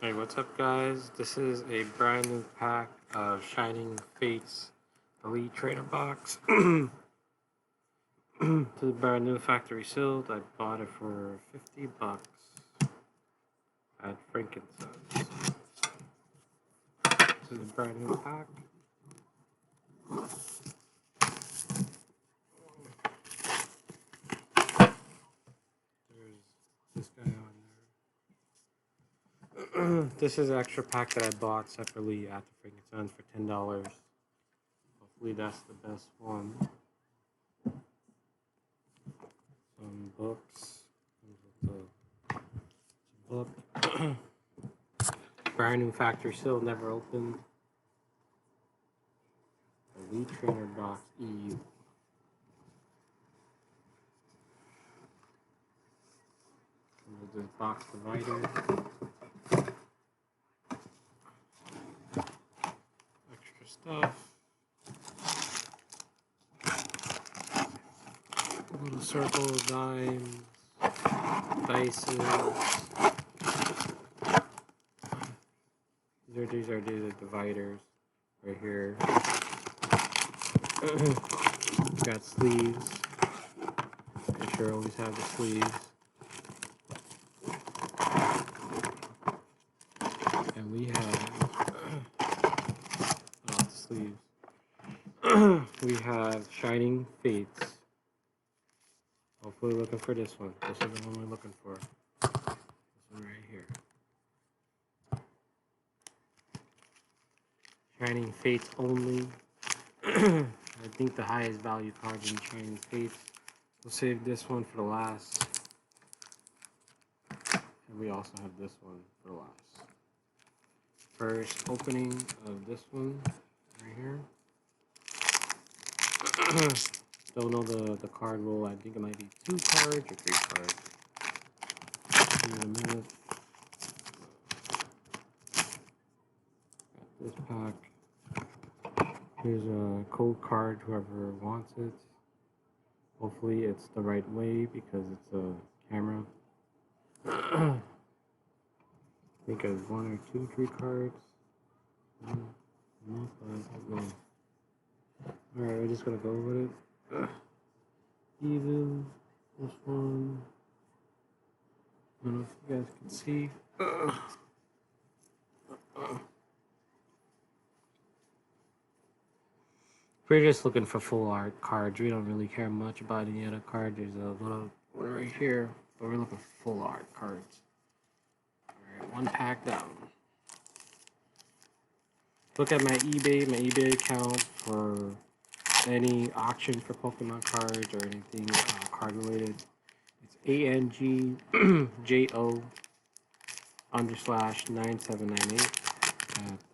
Hey, what's up, guys? This is a brand new pack of Shining Fates Elite Trainer Box. This is brand new, factory sealed. I bought it for $50 at Frankincense. This is a brand new pack. There's this guy on there. This is an extra pack that I bought separately at the Frankincense for $10. Hopefully that's the best one. Some books. Book. Brand new, factory sealed, never opened. Elite Trainer Box EU. Comes with this box divider. Extra stuff. Little circles, dimes, dices. These are the dividers right here. Got sleeves. Make sure I always have the sleeves. And we have the sleeves. We have Shining Fates. Hopefully looking for this one. This is the one we're looking for. This one right here. Shining Fates only. I think the highest value cards in Shining Fates. We'll save this one for the last. And we also have this one for the last. First opening of this one right here. Don't know the card rule. I think it might be 2 cards or 3 cards. Give it a minute. Got this pack. Here's a code card, whoever wants it. Hopefully it's the right way because it's a camera. I think it's 1 or 2, 3 cards. Alright, we're just gonna go with it. Even this one. I don't know if you guys can see. We're just looking for full art cards. We don't really care much about any other card. There's a little one right here, but we're looking for full art cards. Alright, 1 pack down. Look at my eBay account for any auction for Pokemon cards or anything card related. It's ANGJO_9798 at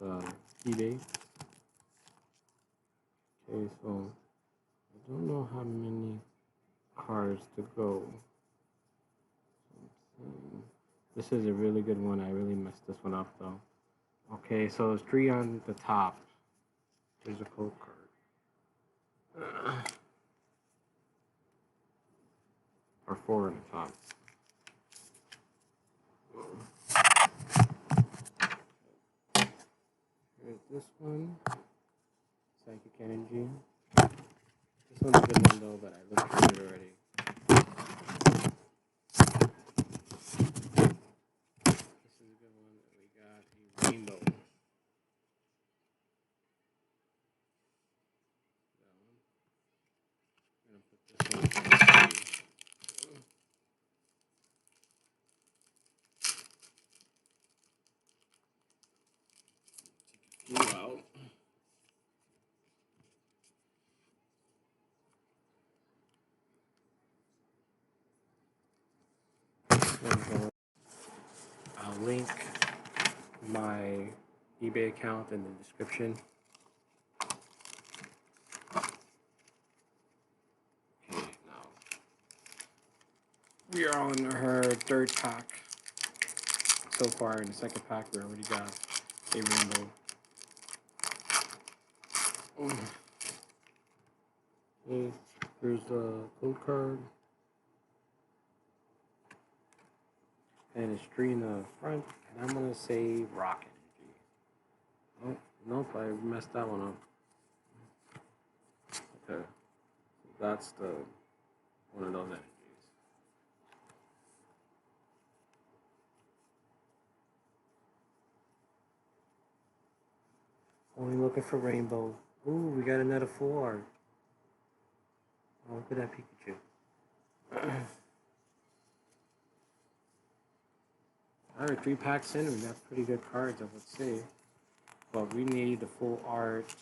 eBay. Okay, so I don't know how many cards to go. This is a really good one. I really messed this one up though. Okay, so it's 3 on the top. There's a code card. Or 4 on the top. Here's this one. Psychic Energy. This one's a good one though, but I looked through it already. This is a good one. We got a rainbow. I'm gonna put this one. Take a few out. I'll link my eBay account in the description. Okay, now we are on her 3rd pack. So far in the 2nd pack, we already got a rainbow. Here's the code card. and it's green in the front, and I'm gonna say rock energy. Oh, nope, I messed that one up. Okay, so that's the one of those energies. Only looking for rainbow. Ooh, we got another full art. Oh, look at that Pikachu. Alright, 3 packs in, we got pretty good cards, I would say. But we need the full art.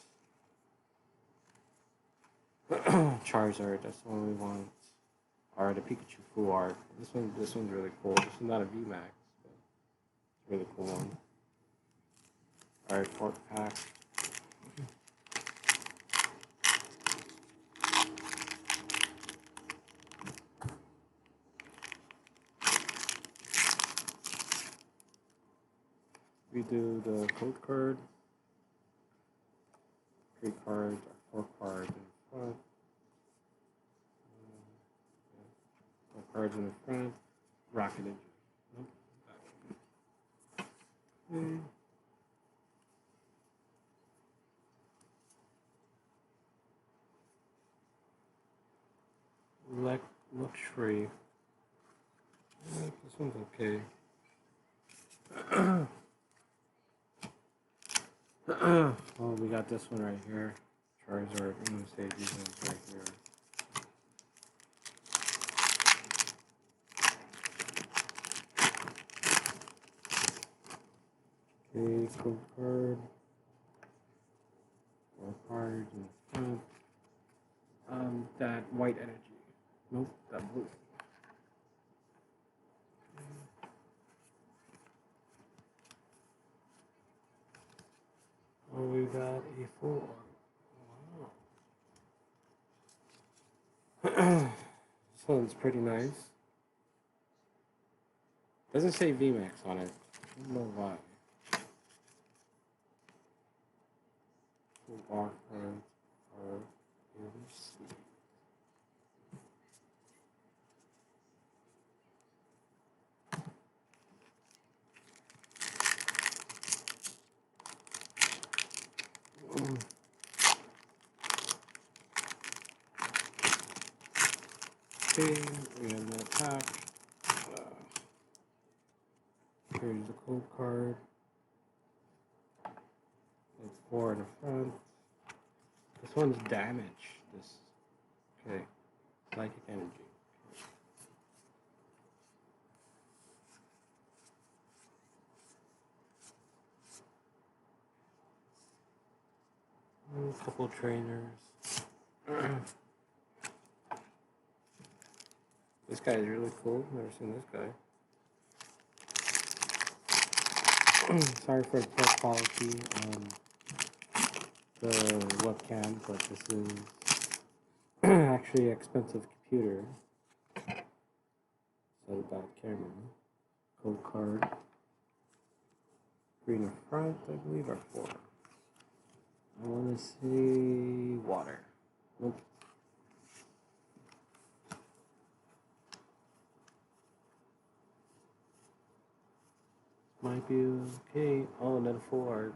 Charizard, that's the one we want. Or the Pikachu full art. This one's really cool. This is not a VMAX, but it's a really cool one. Alright, 4th pack. We do the code card. 3 cards, or 4 cards in the front. 4 cards in the front. Rocket Engine. Nope. Luxury. This one's okay. Oh, we got this one right here. Charizard. I'm gonna say these ones right here. Okay, code card. 4 cards in the front. That white energy. Nope, that blue. Oh, we got a full art. Wow. This one's pretty nice. Doesn't say VMAX on it. I don't know why. Full art cards are in. Okay, we have another pack. Here's the code card. It's 4 in the front. This one's damage. Okay, psychic energy. A couple trainers. This guy is really cool. Never seen this guy. Sorry for the poor quality on the webcam, but this is actually an expensive computer. So bad camera. Code card. Green in front, I believe, or 4. I want to say water. Nope. Might be okay. Oh, another 4.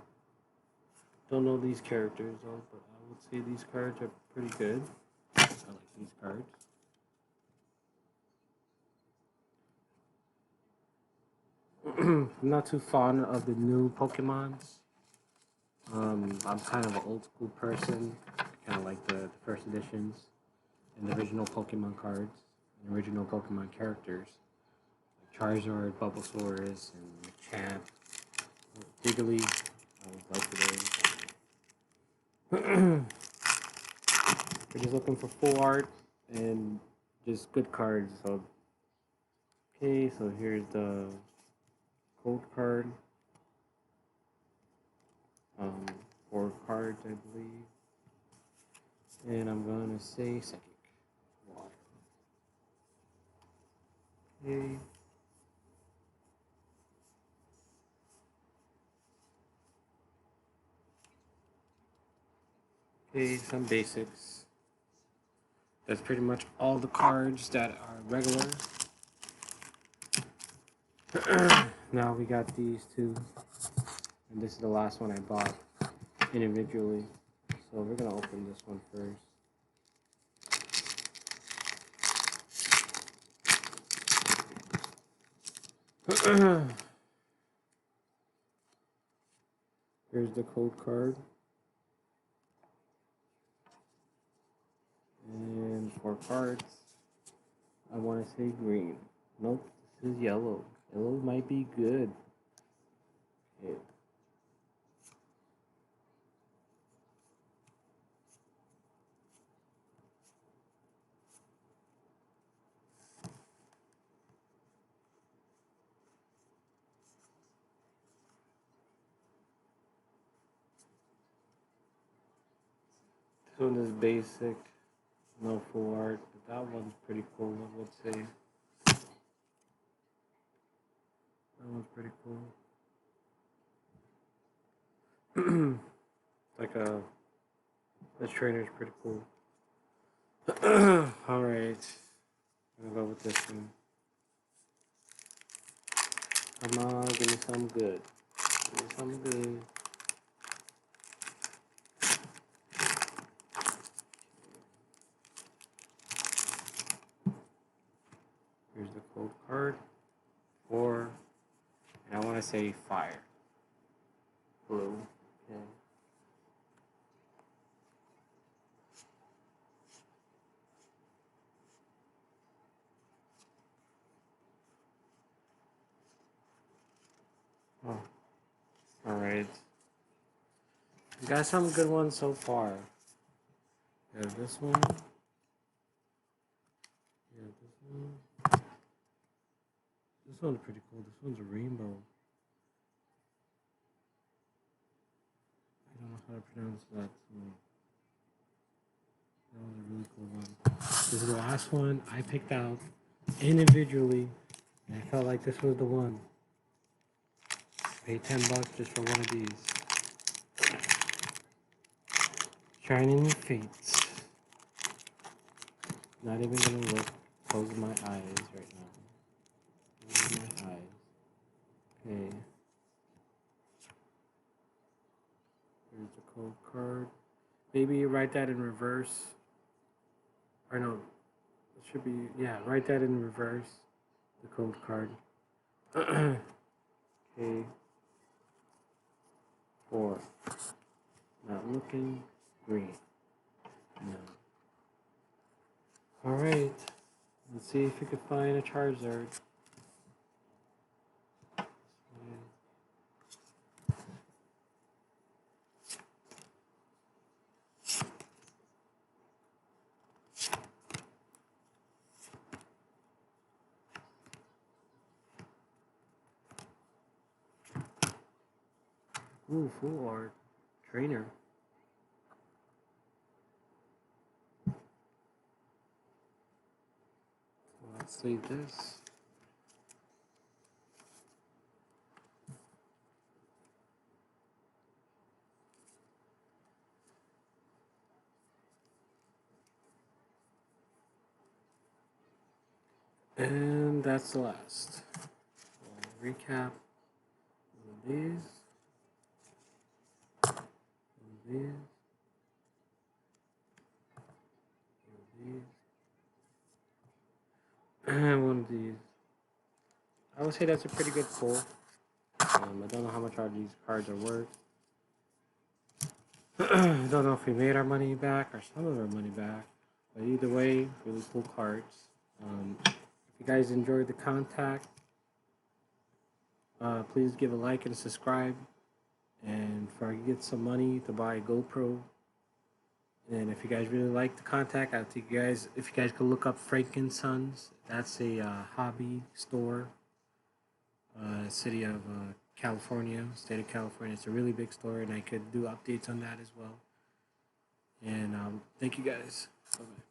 Don't know these characters though, but I would say these cards are pretty good. I like these cards. I'm not too fond of the new Pokemons. I'm kind of an old school person. I kind of like the first editions and the original Pokemon cards and original Pokemon characters. Like Charizard, Bulbasaurus, and Machamp, Jiggly. I would like those. We're just looking for full art and just good cards. So, okay, so here's the code card. 4 cards, I believe. And I'm gonna say psychic. Water. Okay. Okay, some basics. That's pretty much all the cards that are regular. Now we got these two, and this is the last one I bought individually. So we're gonna open this one first. Here's the code card. And for cards, I want to say green. Nope, this is yellow. Yellow might be good. Okay. This one is basic, no full art, but that one's pretty cool, I would say. That one's pretty cool. Like this trainer's pretty cool. Alright. I'm gonna go with this one. Come on, give me some good. Give me some good. Here's the code card. 4. And I want to say fire. Blue. Okay. Oh. Alright. Got some good ones so far. Yeah, this one. Yeah, this one. This one's pretty cool. This one's a rainbow. I don't know how to pronounce that. So that was a really cool one. This is the last one I picked out individually, and I felt like this was the one. Paid $10 just for one of these. Shining Fates. Not even gonna look. Close my eyes right now. Close my eyes. Okay. Here's the code card. Maybe write that in reverse. Or no, it should be, yeah, write that in reverse. The code card. Okay. 4. Not looking. Green. No. Alright. Let's see if we can find a Charizard. Ooh, full art. Trainer. Let's save this. And that's the last. Recap. One of these. One of these. One of these. And one of these. I would say that's a pretty good pull. I don't know how much all these cards are worth. I don't know if we made our money back or some of our money back. But either way, really cool cards. If you guys enjoyed the contact, please give a like and subscribe. And if I get some money to buy a GoPro. And if you guys really like the contact, I'll take you guys, if you guys could look up Frankensons. That's a hobby store. City of California, state of California. It's a really big store, and I could do updates on that as well. And thank you guys. Bye-bye.